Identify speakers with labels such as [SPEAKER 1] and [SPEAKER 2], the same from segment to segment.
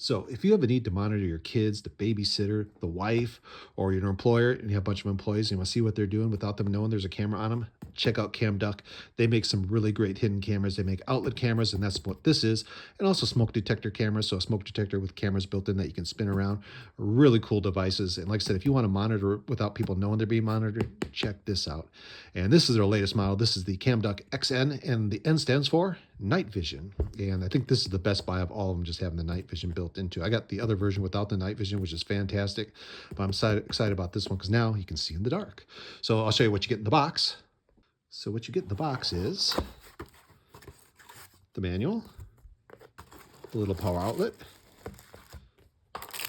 [SPEAKER 1] So if you have a need to monitor your kids, the babysitter, the wife, or your employer, and you have a bunch of employees and you want to see what they're doing without them knowing there's a camera on them, check out Camduck. They make some really great hidden cameras. They make outlet cameras, and that's what this is, and also smoke detector cameras. So a smoke detector with cameras built in that you can spin around. Really cool devices. And like I said, if you want to monitor without people knowing they're being monitored, check this out. And this is their latest model. This is the Camduck XN, and the N stands for night vision. And I think this is the best buy of all of them, just having the night vision built into. I got the other version without the night vision, which is fantastic, but I'm excited about this one because now you can see in the dark. So I'll show you what you get in the box. So what you get in the box is the manual, the little power outlet,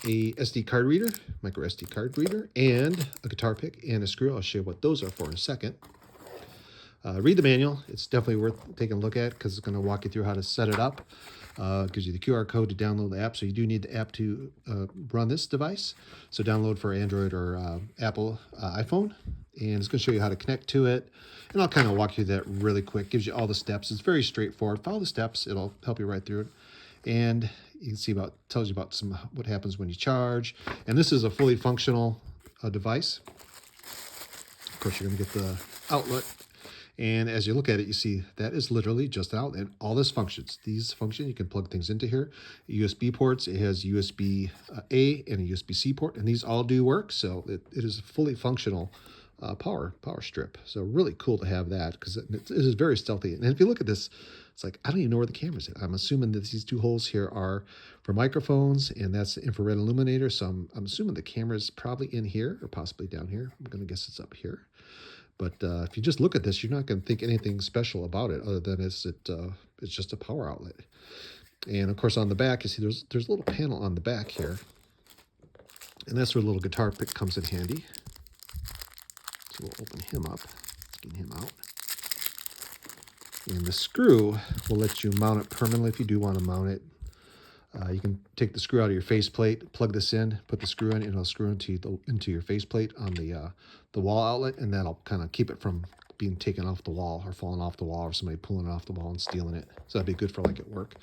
[SPEAKER 1] a SD card reader, micro SD card reader, and a guitar pick and a screw. I'll show you what those are for in a second. Read the manual. It's definitely worth taking a look at because it's going to walk you through how to set it up. Gives you the QR code to download the app. So you do need the app to run this device. So download for Android or Apple iPhone. And it's going to show you how to connect to it. And I'll kind of walk you through that really quick. Gives you all the steps. It's very straightforward. Follow the steps. It'll help you right through it. And you can see tells you about what happens when you charge. And this is a fully functional device. Of course, you're going to get the outlet. And as you look at it, you see that is literally just an outlet. All this functions. These function, you can plug things into here. USB ports, it has USB A and a USB-C port, and these all do work. So it is a fully functional power strip. So really cool to have that because it is very stealthy. And if you look at this, it's like, I don't even know where the camera's at. I'm assuming that these two holes here are for microphones, and that's the infrared illuminator. So I'm assuming the camera's probably in here or possibly down here. I'm going to guess it's up here. But if you just look at this, you're not going to think anything special about it other than it's just a power outlet. And of course on the back, you see there's a little panel on the back here. And that's where the little guitar pick comes in handy. So we'll open him up, get him out. And the screw will let you mount it permanently if you do want to mount it. You can take the screw out of your faceplate, plug this in, put the screw in, and it'll screw into your faceplate on the wall outlet, and that'll kind of keep it from being taken off the wall or falling off the wall or somebody pulling it off the wall and stealing it. So that'd be good for like at work.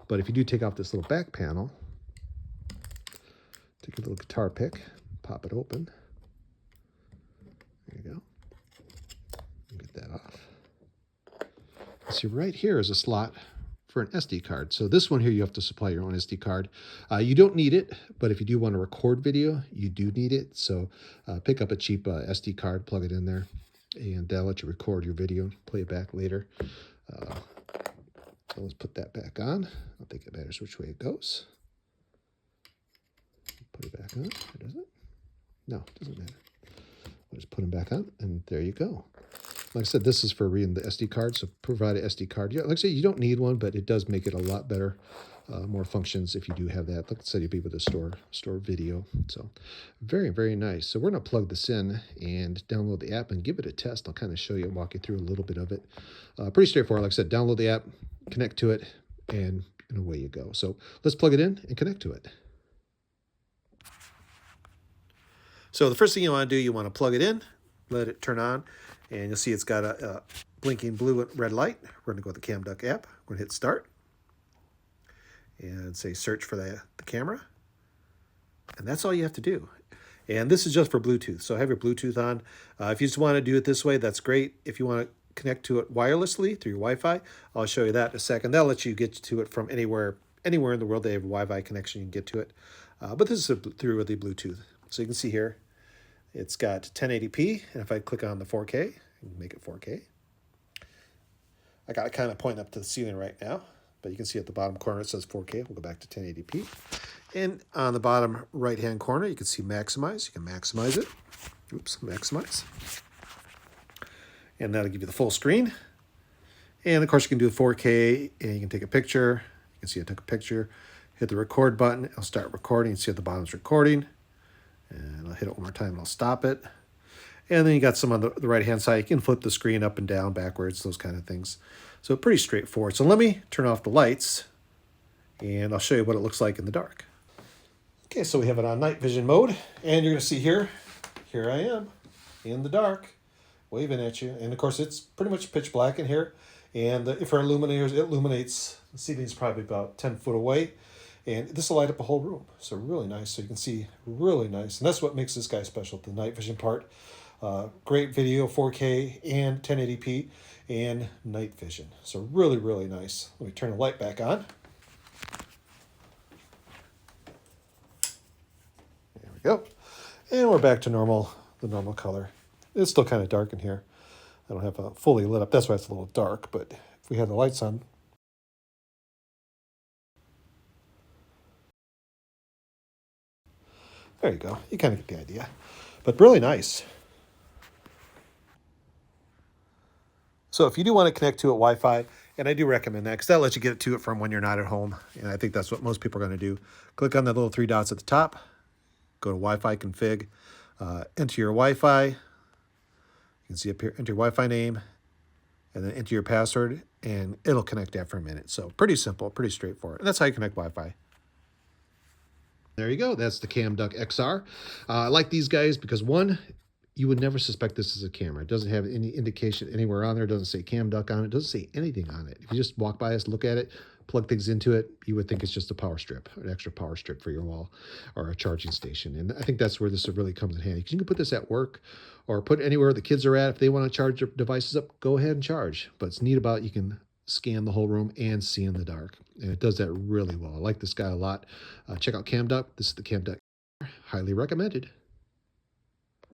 [SPEAKER 1] But if you do take off this little back panel, take a little guitar pick, pop it open. There you go. Get that off. See, right here is a slot for an SD card. So this one here, you have to supply your own SD card. You don't need it, but if you do want to record video, you do need it. So pick up a cheap SD card, plug it in there, and that'll let you record your video, play it back later. So let's put that back on. I don't think it matters which way it goes. Put it back on, or does it? No, it doesn't matter. I'll just put them back on, and there you go. Like I said, this is for reading the SD card, so provide an SD card. Yeah, like I said, you don't need one, but it does make it a lot better, more functions if you do have that. Like I said, you'll be able to store video. So very, very nice. So we're going to plug this in and download the app and give it a test. I'll kind of show you and walk you through a little bit of it. Pretty straightforward. Like I said, download the app, connect to it, and away you go. So let's plug it in and connect to it. So the first thing you want to do, you want to plug it in, let it turn on, and you'll see it's got a blinking blue and red light. We're going to go with the Camduck app. We're going to hit start and say search for the camera. And that's all you have to do. And this is just for Bluetooth. So have your Bluetooth on. If you just want to do it this way, that's great. If you want to connect to it wirelessly through your Wi-Fi, I'll show you that in a second. That'll let you get to it from anywhere in the world. They have a Wi-Fi connection. You can get to it. But this is through the Bluetooth. So you can see here, it's got 1080p, and if I click on the 4K, I can make it 4K. I got it kind of pointing up to the ceiling right now, but you can see at the bottom corner it says 4K. We'll go back to 1080p. And on the bottom right-hand corner, you can see maximize. You can maximize it. Oops, maximize. And that'll give you the full screen. And of course, you can do 4K, and you can take a picture. You can see I took a picture. Hit the record button. It'll start recording. You see at the bottom is recording. And I'll hit it one more time and I'll stop it. And then you got some on the right-hand side. You can flip the screen up and down, backwards, those kind of things. So pretty straightforward. So let me turn off the lights, and I'll show you what it looks like in the dark. Okay, so we have it on night vision mode, and you're going to see here I am in the dark, waving at you. And of course, it's pretty much pitch black in here. And if our illuminators, it illuminates, the ceiling's probably about 10 foot away.
[SPEAKER 2] And this will light up a whole room. So really nice. So you can see really nice. And that's what makes this guy special, the night vision part. Great video, 4K and 1080p and night vision. So really, really nice. Let me turn the light back on. There we go. And we're back to normal, the normal color. It's still kind of dark in here. I don't have it fully lit up. That's why it's a little dark. But if we have the lights on, there you go. You kind of get the idea. But really nice. So if you do want to connect to it Wi-Fi, and I do recommend that because that lets you get to it from when you're not at home. And I think that's what most people are going to do. Click on the little 3 dots at the top, go to Wi-Fi config, enter your Wi-Fi. You can see up here, enter your Wi-Fi name, and then enter your password, and it'll connect after a minute. So pretty simple, pretty straightforward. And that's how you connect Wi-Fi.
[SPEAKER 1] There you go. That's the Camduck XR. I like these guys because, one, you would never suspect this is a camera. It doesn't have any indication anywhere on there. It doesn't say Camduck on it. It doesn't say anything on it. If you just walk by us, look at it, plug things into it, you would think it's just a power strip, an extra power strip for your wall or a charging station. And I think that's where this really comes in handy. Because you can put this at work or put it anywhere the kids are at. If they want to charge their devices up, go ahead and charge. But it's neat about you can scan the whole room and see in the dark. And it does that really well. I like this guy a lot. Check out Camduck. This is the Camduck. Highly recommended.